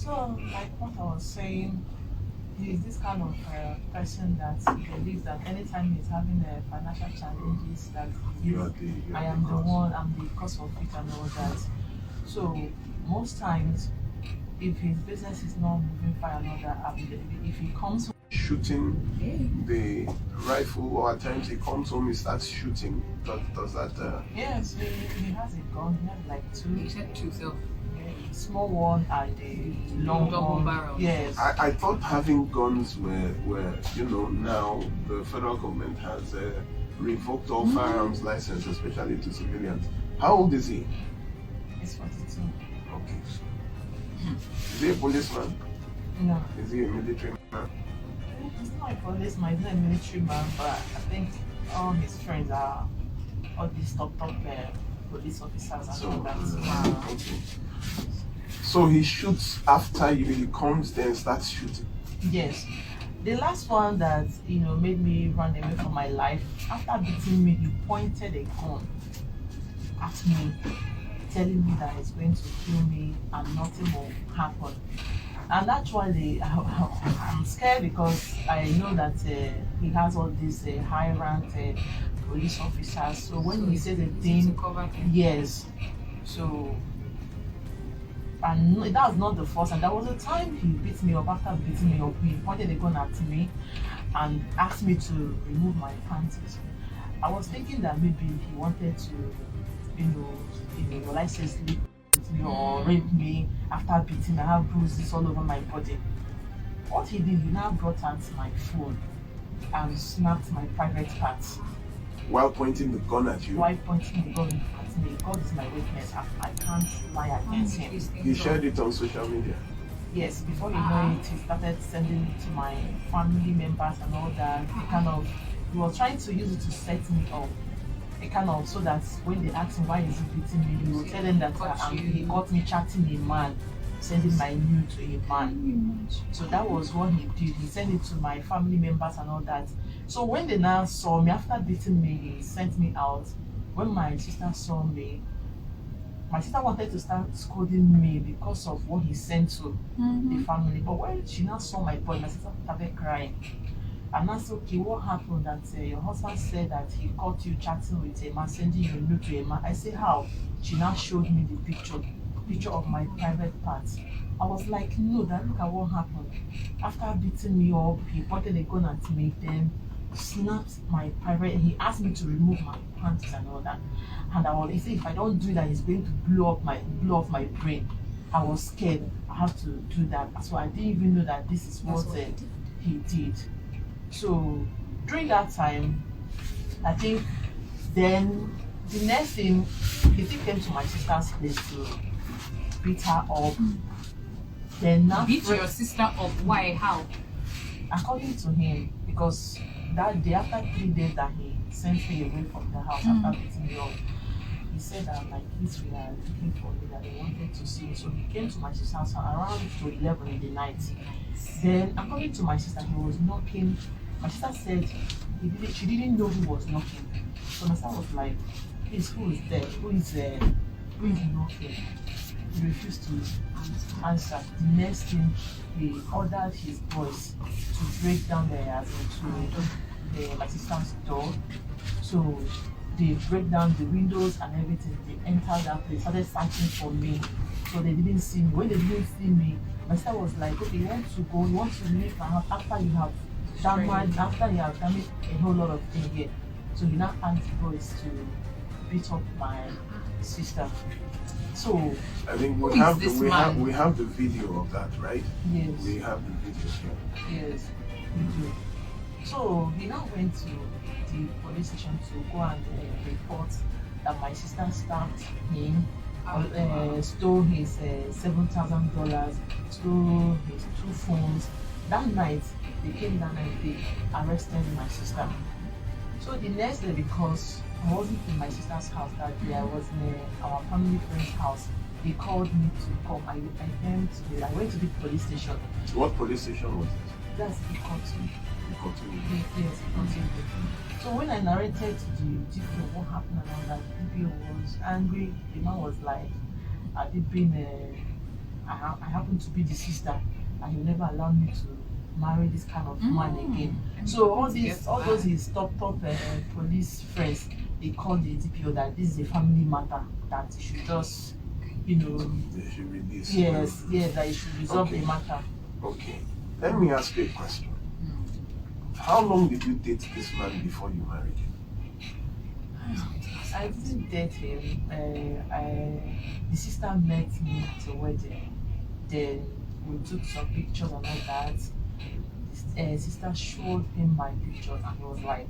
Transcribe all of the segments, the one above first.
So, like what I was saying, he's this kind of person that believes that anytime he's having financial challenges, that I am the one, I'm the cause of it and all that. So, most times, if his business is not moving far and all that, if he comes shooting the rifle, or at times he comes home, he starts shooting. Does that? Yes, he has a gun. He has like two. You said two, so small one and a long double one. barrel. Yes. I thought having guns were now the federal government has revoked all firearms license, especially to civilians. How old is he? He's 42. Okay. Is he a policeman? No. Is he a military man? He's not a policeman, he's not a military man, but I think all his friends are all these top police officers and all that. Okay. So he shoots after you, he comes there and starts shooting. Yes. The last one that made me run away from my life, after beating me, he pointed a gun at me, telling me that he's going to kill me and nothing will happen. And actually, I'm scared because I know that he has all these high-ranked police officers. So when he says a thing, yes. So, and that was not the first time. There was a time he beat me up. After beating me up, he pointed a gun at me and asked me to remove my panties. I was thinking that maybe he wanted to, like say sleep with me or rape me after beating me. I have bruises all over my body. What he did, he now brought out my phone and snapped my private parts. While pointing the gun at you? While pointing the gun at me. God is my witness. I can't lie against him. He shared it on social media? Yes, before you know it, he started sending it to my family members and all that. He was trying to use it to set me up. So that when they ask him why is he beating me, he will tell them that he caught me chatting a man, sending my nude to a man. So that was what he did. He sent it to my family members and all that. So when they now saw me, after beating me, he sent me out. When my sister saw me, my sister wanted to start scolding me because of what he sent to the family. But when she now saw my boy, my sister started crying. And I said, okay, what happened? That your husband said that he caught you chatting with a man, sending you nude to a man. I said, how? She now showed me the picture of my private parts. I was like, no, look at what happened. After beating me up, he pointed a gun at me, then snapped my private. He asked me to remove my panties and all that. And he said, if I don't do that, he's going to blow off my brain. I was scared. I have to do that. So I didn't even know that this is what he did. So during that time, I think then the next thing, he still came to my sister's place to beat her up. Then now beat your sister up? Why? How? According to him, because that day, after 3 days that he sent me away from the house after beating me up, he said that my kids were looking for me, that they wanted to see me. So he came to my sister's house around 11 in the night. Then, according to my sister, he was knocking. My sister said she didn't know who was knocking. So my sister was like, please, who is there? Who is knocking? He refused to answer. The next thing, he ordered his boys to break down my sister's door. So they break down the windows and everything. They entered that place, started searching for me. So they didn't see me. When they didn't see me, my sister was like, okay, you want to go, you want to leave my house after you have damaged a whole lot of things here. So he now asked the boys to beat up my sister. So I think we have the video of that, right? Yes. We have the video here. Yes, we do. So he now went to the police station to go and report that my sister stabbed him, stole his $7,000, stole his 2 phones. That night, they arrested my sister. So the next day, because I wasn't in my sister's house that day, I was in our family friend's house. They called me to come. I went to the police station. What police station was it? That's Ikotu. Yes, Okay. So when I narrated to the DPO what happened and all that, the DPO was angry. The man was like, had it been I happen to be the sister, and he never allowed me to marry this kind of man again. So all those his top police friends, they called the DPO that this is a family matter, that he should just, you know, They should release. yes, that he should resolve the matter. Okay. Let me ask you a question. How long did you date this man before you married him? I didn't date him. The sister met me at a wedding. Then we took some pictures and all that. Sister showed him my pictures and he was like,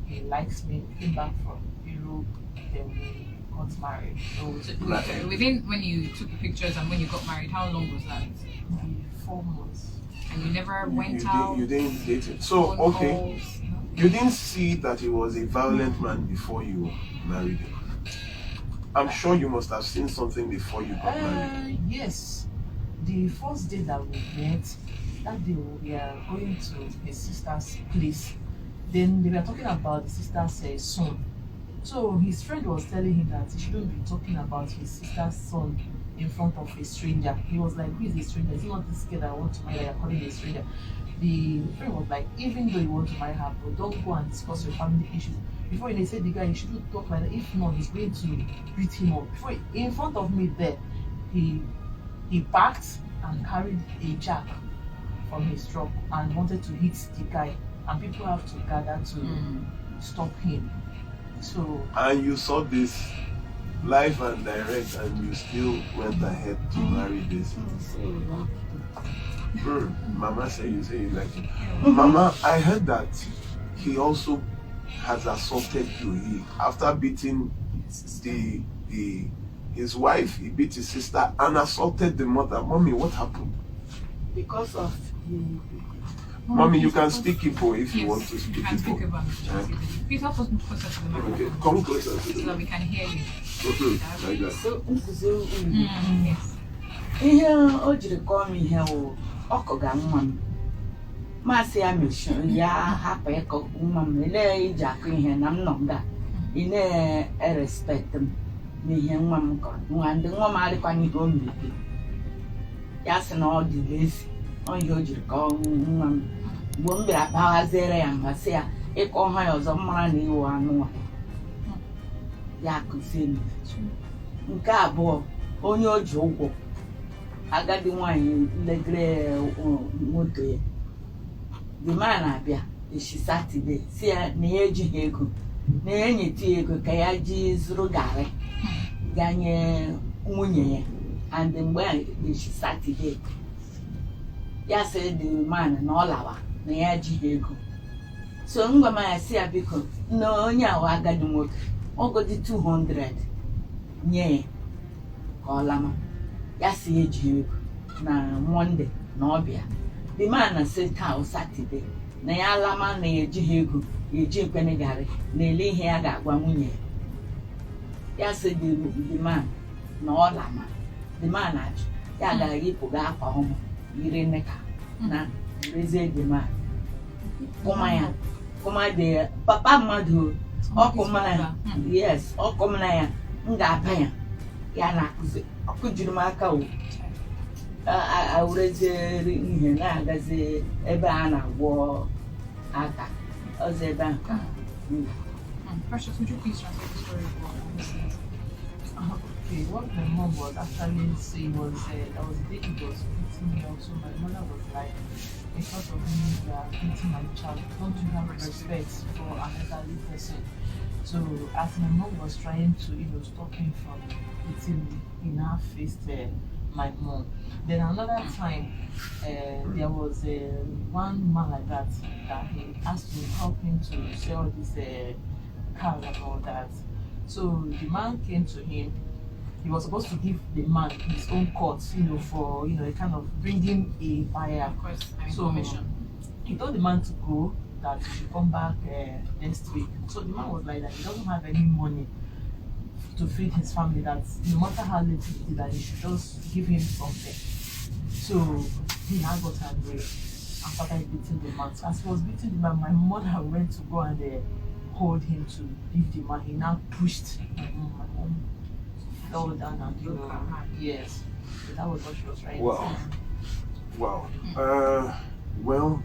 he likes me. Came back from Europe. Then we got married. So Within when you took the pictures and when you got married, how long was that? maybe 4 months. And you never went You out? you didn't date him. So, phone okay. calls, no? You didn't see that he was a violent man before you married him. I'm sure you must have seen something before you got married. Yes. The first day that we met, that day we were going to his sister's place. Then they were talking about the sister's son. So his friend was telling him that he shouldn't be talking about his sister's son in front of a stranger. He was like, who is a stranger? Is he not this girl that I want to marry that you're calling a stranger? The friend was like, even though you want to marry her, but don't go and discuss your family issues. Before they said the guy, you shouldn't talk like that. If not, he's going to beat him up. Before, in front of me there, he packed and carried a jack from his truck and wanted to hit the guy. And people have to gather to stop him. So And you saw this live and direct, and you still went ahead to marry this. Mama said you say you like him. Mama, I heard that he also has assaulted you. He, after beating his wife, he beat his sister and assaulted the mother. Mommy, what happened? Because of the Mommy, you can speak Igbo if you Yes, want to speak you can speak Igbo. about it. Please help us move closer to the Okay, microphone come closer to so the that we can hear you. like that. so nkuzi ugwu. Yes. Ihe o jiri kọọ m ihe wụ ọkọga nwa m. Masị ya mechie ya hapụ ịkọ nwa m ele iji akụ ihe na m nọ nga ị na-erespekt m n'ihe nwa m kọrọ. Nwa m adịkwana ihe o mere. Ya sị na ọ dị lezi. Ọ ihe o jiri kọọ nwa m. Mgbe m bịara kpaghaziere ya mba sị ya ịkọ ha ya ọzọ mara na iwu anụ ya akụzie m. Nke abụọ, onye o ji ụgwọ agadi nwanyị legere moto ya. The man abịa echi Satọde si ya na ya ejighị ego na ya enyeta ya ego ka ya ji zụrụ garị ganye nwunye ya. And mgbe echi Satọde ya sị the man na ọ lawa na ya ejighị ego. So ngwa m ya si ya biko na onye ahụ agadi nwoke ọgodi 200 nye ya ka ọ lama. Ya si ya ejighị ego na Monday na ọbịa. The man sị taa Satọde na ya lama na ya ejighị ego ya eji nkwene garị na ele ihe ya ga-agwa nwunye ya. Ya sị the man na ọ lama. The man ajụ ya gara yipụga akwa ọmụ yiri nneka na rezie the man kụma ya kụma de papa mmadụ ọkụmana ya. Yes, ọkụmana ya m ga-apa ya ya na-akụzi ọkụ jiri m aka o awụrezieri ihe na-agazi ebe a na-agwọ aka ọzọ ebe ahụ ka Precious, would you please translate the story for our listeners? okay, what my mom was actually saying was that was the day he was beating me up. So my mother was like, because of me, you are beating my child. Don't you have respect for an elderly person? So as my mom was trying to, stop him from beating me, he now faced my mom. Then another time, there was one man like that he asked to help him to sell this car and all that. So the man came to him. He was supposed to give the man his own cut, for a kind of bringing a buyer. Of course, So information. he told the man to go, that he should come back next week. So the man was like that he doesn't have any money to feed his family, that no matter how late it is, that he should just give him something. So he now got angry and started beating the man. So as he was beating the man, my mother went to go and hold him to leave the man. He now pushed my mom. My mom fell down and yes. That was what she was trying to Wow. say. Wow. Well,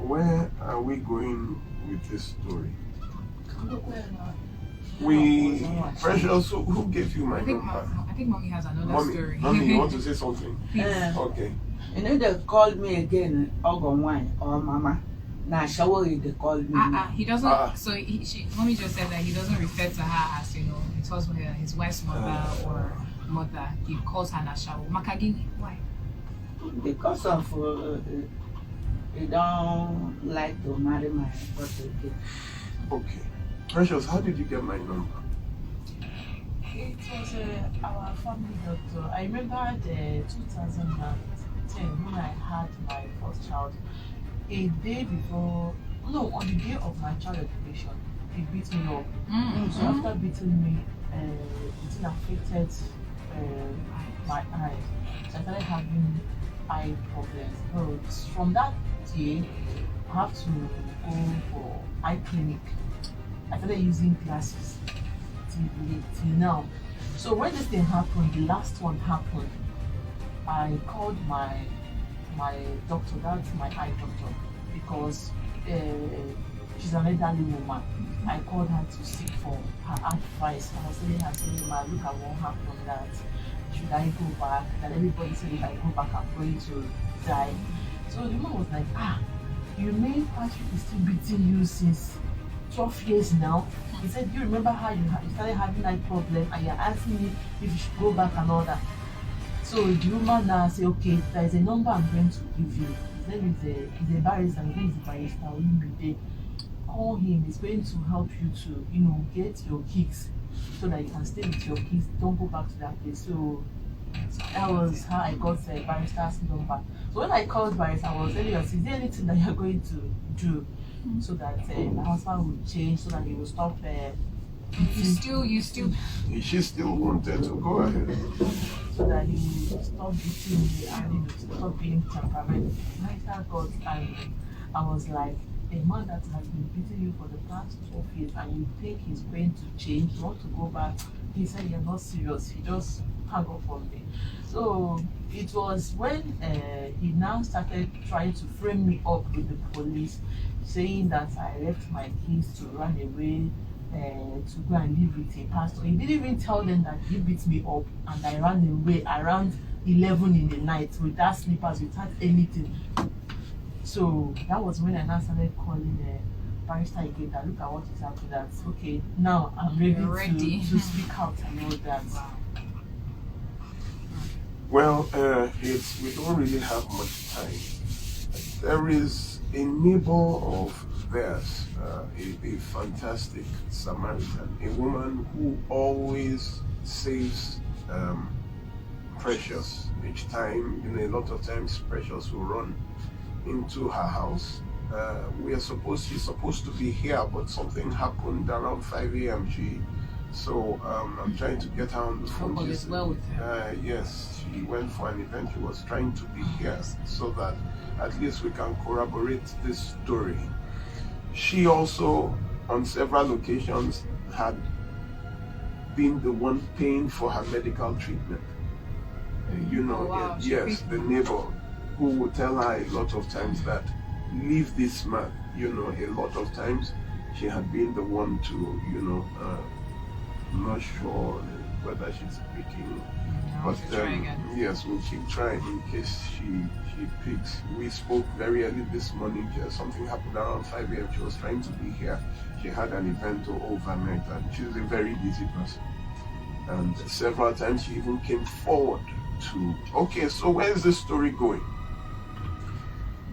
where are we going with this story? We Precious, who gave you my number? I think mommy has another story. Mommy, you want to say something? Okay. You know they called me again, Ogon wine or Mama. Now shower they called me. He doesn't. So mommy just said that he doesn't refer to her as his husband, his wife's mother or mother. He calls her Nashawo. Makagini. Why? Because of they don't like to marry my daughter again. Okay. Precious, how did you get my number? It was our family doctor. I remember the 2010 when I had my first child. A day before, no, on the day of my child education, he beat me up. So after beating me, it affected my eyes. So I started having eye problems. But from that day, I have to go for eye clinic. I started using glasses till now. So when this thing happened, the last one happened, I called my doctor, that's my eye doctor, because she's an elderly woman. I called her to seek for her advice. I was telling her, look at what happened, that should I go back? That everybody said if I go back, I'm going to die. So the woman was like, you mean Patrick is still beating you since 12 years now? He said, do you remember how you started having that problem and you're asking me if you should go back and all that? So the woman now said, okay, there is a number I'm going to give you. His name is a barrister, his name is barrister Olumide. Call him, he's going to help you to, get your kicks so that you can stay with your kids. Don't go back to that place. So that was how I got barrister's number. So when I called barrister, I was telling us, is there anything that you're going to do so that my husband will change, so that he will stop You still She still wanted to go ahead. so that he will stop beating me and stop being temperamental. Barrister got angry. I was like, a man that has been beating you for the past 12 years and you think he's going to change, you want to go back. He said, you're not serious. He just hung up on me. So it was when he now started trying to frame me up with the police, saying that I left my kids to run away, to go and live with a pastor. He didn't even tell them that he beat me up and I ran away around 11 in the night without slippers, without anything. So that was when I now started calling barrister again, that look at what is happening, that okay, now I'm ready. To speak out and all that. Well, we don't really have much time. There is a neighbor of theirs, a fantastic Samaritan, a woman who always saves Precious each time. A lot of times Precious will run into her house. She's supposed to be here, but something happened around 5 a.m. So I'm trying to get her on the phone. all is well with her. Yes, she went for an event. She was trying to be here so that at least we can corroborate this story. She also, on several occasions, had been the one paying for her medical treatment. Oh, wow. Yes, the neighbor who would tell her a lot of times that leave this man. A lot of times she had been the one to, I'm not sure whether she's speaking, but yes, we'll keep trying in case she picks. We spoke very early this morning. Something happened around 5 a.m. She was trying to be here. She had an event overnight and she's a very busy person. And several times she even came forward to, okay, so where is this story going?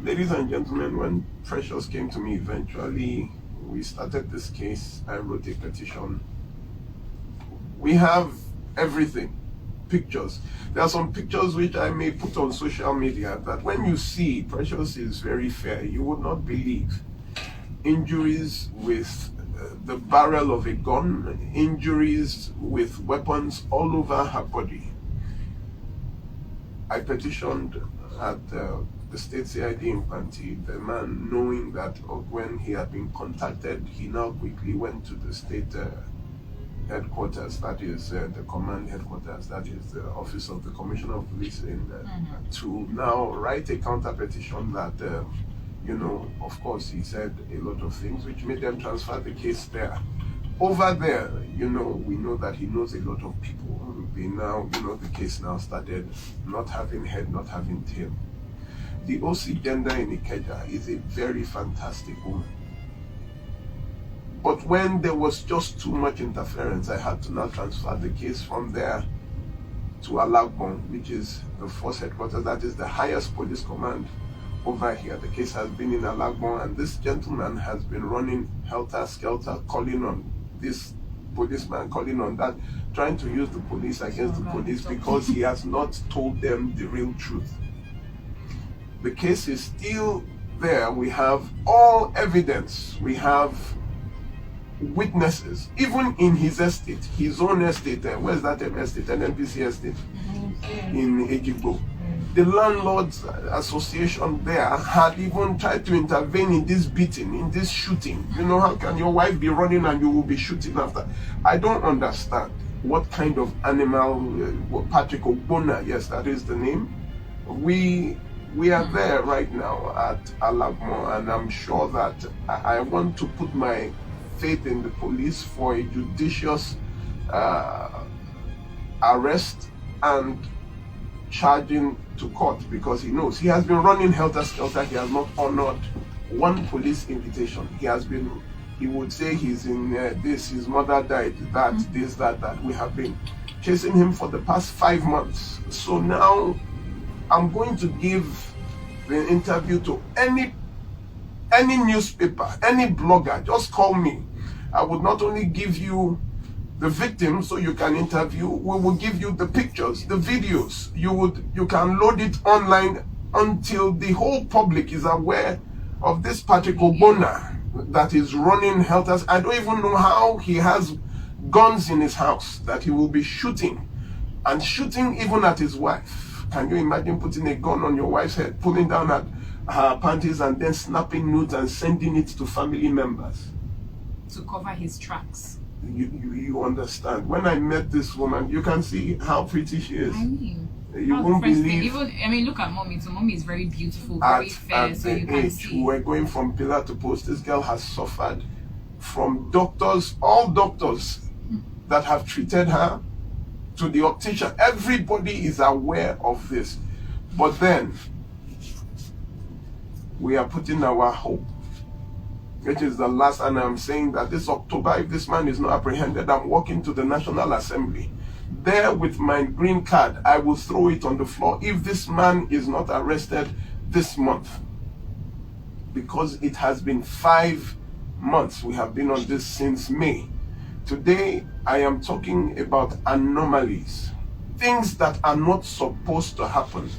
Ladies and gentlemen, when Precious came to me eventually, we started this case. I wrote a petition. We have everything. Pictures. There are some pictures which I may put on social media that when you see, Precious is very fair. You would not believe. Injuries with the barrel of a gun, injuries with weapons all over her body. I petitioned at the state CID in Panti. The man, knowing that when he had been contacted, he now quickly went to the state headquarters, that is the command headquarters, that is the office of the Commissioner of Police, to now write a counter petition that, of course, he said a lot of things which made them transfer the case there. Over there, we know that he knows a lot of people. They now, the case now started not having head, not having tail. The OC gender in Ikeja is a very fantastic woman. But when there was just too much interference, I had to now transfer the case from there to Alagbon, which is the force headquarters, that is the highest police command over here. The case has been in Alagbon, and this gentleman has been running helter-skelter, calling on this policeman, calling on that, trying to use the police against the police because he has not told them the real truth. The case is still there. We have all evidence. We have witnesses, even in his estate, his own estate. Where's that estate? An NPC estate in Ejigbo. The landlords association there had even tried to intervene in this beating, in this shooting. How can your wife be running and you will be shooting after? I don't understand what kind of animal, Patrick Ogbonna, yes, that is the name. We are there right now at Alagmo, and I'm sure that I want to put my faith in the police for a judicious arrest and charging to court, because he knows he has been running helter-skelter. He has not honored one police invitation. He would say he's in this, his mother died, that, this, that. We have been chasing him for the past 5 months. So now I'm going to give the interview to any newspaper, any blogger. Just call me. I would not only give you the victim so you can interview, we will give you the pictures, the videos. You can load it online until the whole public is aware of this Patrick Ogbonna that is running helters. I don't even know how he has guns in his house that he will be shooting, and shooting even at his wife. Can you imagine putting a gun on your wife's head, pulling down at her panties, and then snapping nudes and sending it to family members to cover his tracks? You understand. When I met this woman, you can see how pretty she is. I mean, you won't believe. Look at mommy. So mommy is very beautiful, very fair. So you can see. We're going from pillar to post. This girl has suffered from doctors, all doctors that have treated her, to the optician. Everybody is aware of this. But then we are putting our hope, which is the last, and I'm saying that this October, if this man is not apprehended, I'm walking to the National Assembly. There with my green card, I will throw it on the floor if this man is not arrested this month. Because it has been 5 months. We have been on this since May. Today, I am talking about anomalies. Things that are not supposed to happen.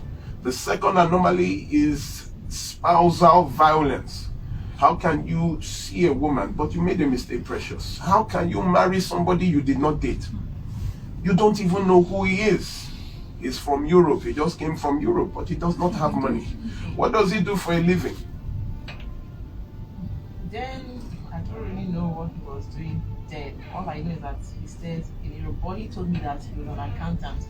The second anomaly is spousal violence. How can you see a woman, but you made a mistake, precious? How can you marry somebody you did not date? You don't even know who he is. He's from Europe. He just came from Europe, but he does not have money. What does he do for a living? Then I don't really know what he was doing then. All I know is that he stayed in Europe. But he told me that he was an accountant.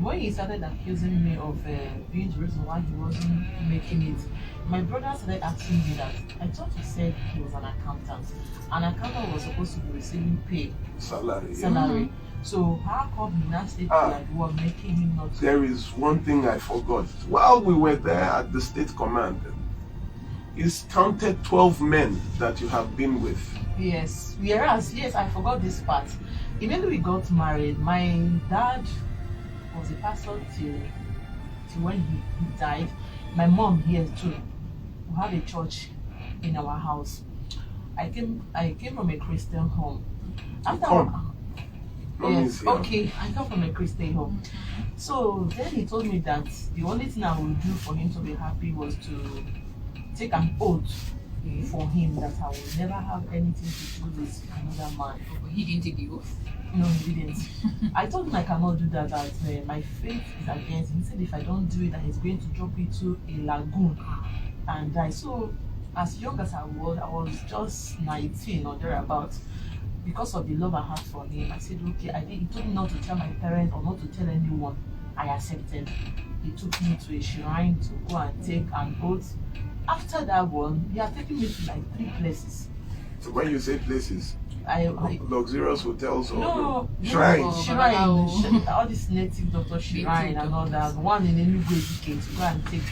When he started accusing me of being the reason why he wasn't making it, my brother started asking me that I thought he said he was an accountant. An accountant was supposed to be receiving pay, Salary. So how come he now said that you were making him not? There is one thing I forgot. While we were there at the state command, he's counted 12 men that you have been with. Yes, I forgot this part. Immediately we got married, my dad was a pastor till when he died. My mom here too. We have a church in our house. I came from a Christian home. Yes, okay, I come from a Christian home. So then he told me that the only thing I would do for him to be happy was to take an oath for him that I will never have anything to do with another man. But he didn't take the oath? No, he didn't. I told him I cannot do that, my faith is against him. He said if I don't do it, that he's going to drop into a lagoon and die. So as young as I was just 19 or thereabouts. because of the love I had for him, I said, okay, he told me not to tell my parents or not to tell anyone. I accepted. He took me to a shrine to go and take an oath. After that one, he had taken me to like 3 places. So when you say places, I luxurious hotels or no, shrines? Shrine, all this native doctor shrine and all that. One in Enugu to go and take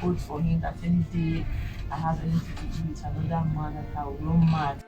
oath for him that any day I have anything to do with another man that I will run mad.